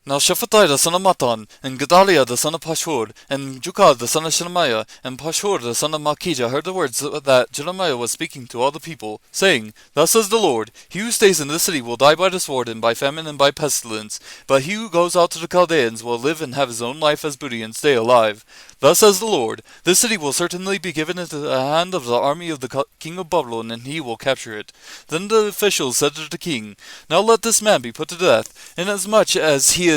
Now Shephatiah the son of Matan, and Gedaliah the son of Pashur, and Jukal the son of Shemaiah, and Pashur the son of Malchijah heard the words that Jeremiah was speaking to all the people, saying, Thus says the Lord, He who stays in this city will die by the sword, and by famine, and by pestilence, but he who goes out to the Chaldeans will live and have his own life as booty, and stay alive. Thus says the Lord, This city will certainly be given into the hand of the army of the king of Babylon, and he will capture it. Then the officials said to the king, Now let this man be put to death, inasmuch as he is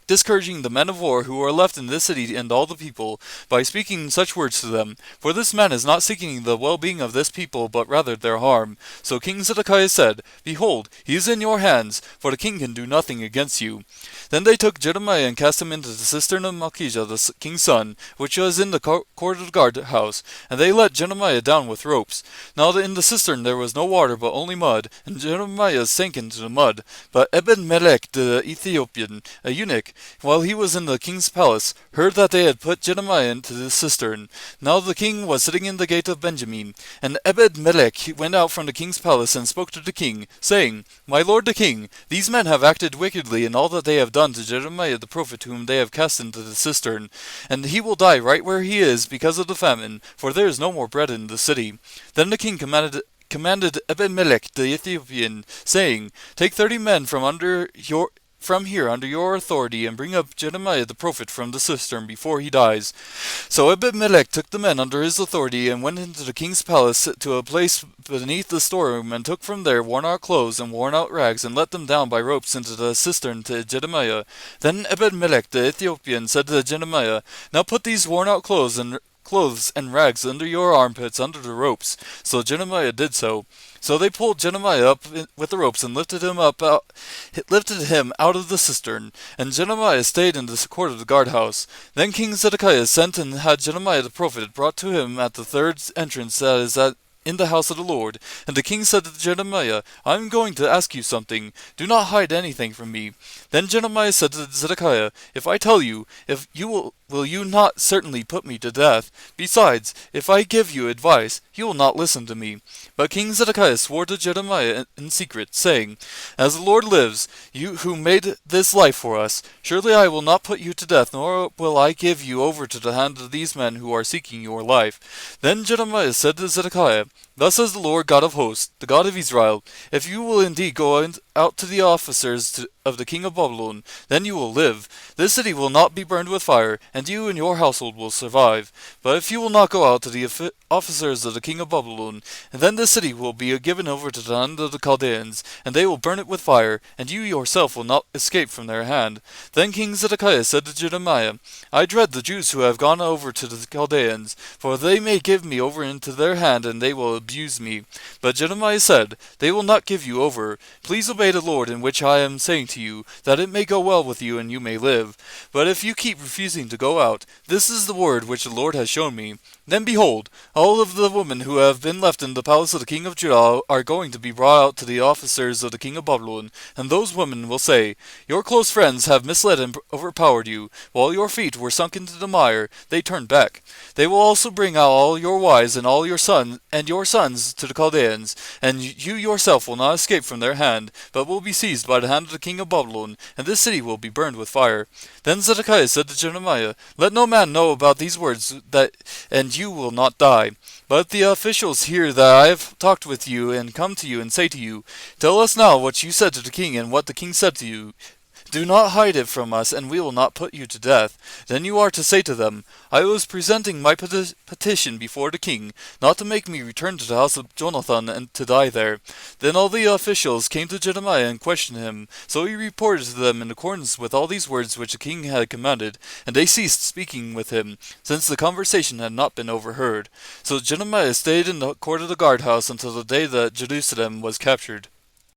discouraging the men of war who are left in this city and all the people, by speaking such words to them. For this man is not seeking the well-being of this people, but rather their harm. So King Zedekiah said, Behold, he is in your hands, for the king can do nothing against you. Then they took Jeremiah and cast him into the cistern of Malchijah the king's son, which was in the court of the guardhouse, and they let Jeremiah down with ropes. Now in the cistern there was no water, but only mud, and Jeremiah sank into the mud. But Ebed-melech the Ethiopian, a eunuch, while he was in the king's palace, heard that they had put Jeremiah into the cistern. Now the king was sitting in the gate of Benjamin, and Ebed-melech went out from the king's palace and spoke to the king, saying, My lord the king, these men have acted wickedly in all that they have done to Jeremiah the prophet whom they have cast into the cistern, and he will die right where he is because of the famine, for there is no more bread in the city. Then the king commanded Ebed-melech the Ethiopian, saying, Take 30 men from here under your authority, and bring up Jeremiah the prophet from the cistern before he dies. So Ebed-melech took the men under his authority, and went into the king's palace to a place beneath the storeroom, and took from there worn-out clothes and worn-out rags, and let them down by ropes into the cistern to Jeremiah. Then Ebed-melech the Ethiopian said to Jeremiah, Now put these worn-out clothes and rags under your armpits under the ropes. So Jeremiah did so. So they pulled Jeremiah up with the ropes and lifted him out of the cistern, and Jeremiah stayed in the court of the guardhouse. Then King Zedekiah sent and had Jeremiah the prophet brought to him at the third entrance that is in the house of the Lord. And the king said to Jeremiah, I am going to ask you something. Do not hide anything from me. Then Jeremiah said to Zedekiah, If I tell you, will you not certainly put me to death? Besides, if I give you advice, you will not listen to me. But King Zedekiah swore to Jeremiah in secret, saying, As the Lord lives, you who made this life for us, surely I will not put you to death, nor will I give you over to the hand of these men who are seeking your life. Then Jeremiah said to Zedekiah, Thus says the Lord God of hosts, the God of Israel, If you will indeed go out to the officers of the king of Babylon, then you will live. This city will not be burned with fire, and you and your household will survive. But if you will not go out to the officers of the king of Babylon, then this city will be given over to the hand of the Chaldeans, and they will burn it with fire, and you yourself will not escape from their hand. Then King Zedekiah said to Jeremiah, I dread the Jews who have gone over to the Chaldeans, for they may give me over into their hand, and they will abuse me. But Jeremiah said, They will not give you over. Please obey the Lord in which I am saying to you, that it may go well with you and you may live. But if you keep refusing to go out, this is the word which the Lord has shown me. Then behold, all of the women who have been left in the palace of the king of Judah are going to be brought out to the officers of the king of Babylon, and those women will say, Your close friends have misled and overpowered you. While your feet were sunk into the mire, they turned back. They will also bring out all your wives and all your sons to the Chaldeans, and you yourself will not escape from their hand, but will be seized by the hand of the king of Babylon, and this city will be burned with fire. Then Zedekiah said to Jeremiah, Let no man know about these words, and you will not die. But if the officials hear that I have talked with you and come to you and say to you, Tell us now what you said to the king and what the king said to you, do not hide it from us, and we will not put you to death. Then you are to say to them, I was presenting my petition before the king, not to make me return to the house of Jonathan and to die there. Then all the officials came to Jeremiah and questioned him. So he reported to them in accordance with all these words which the king had commanded, and they ceased speaking with him, since the conversation had not been overheard. So Jeremiah stayed in the court of the guardhouse until the day that Jerusalem was captured.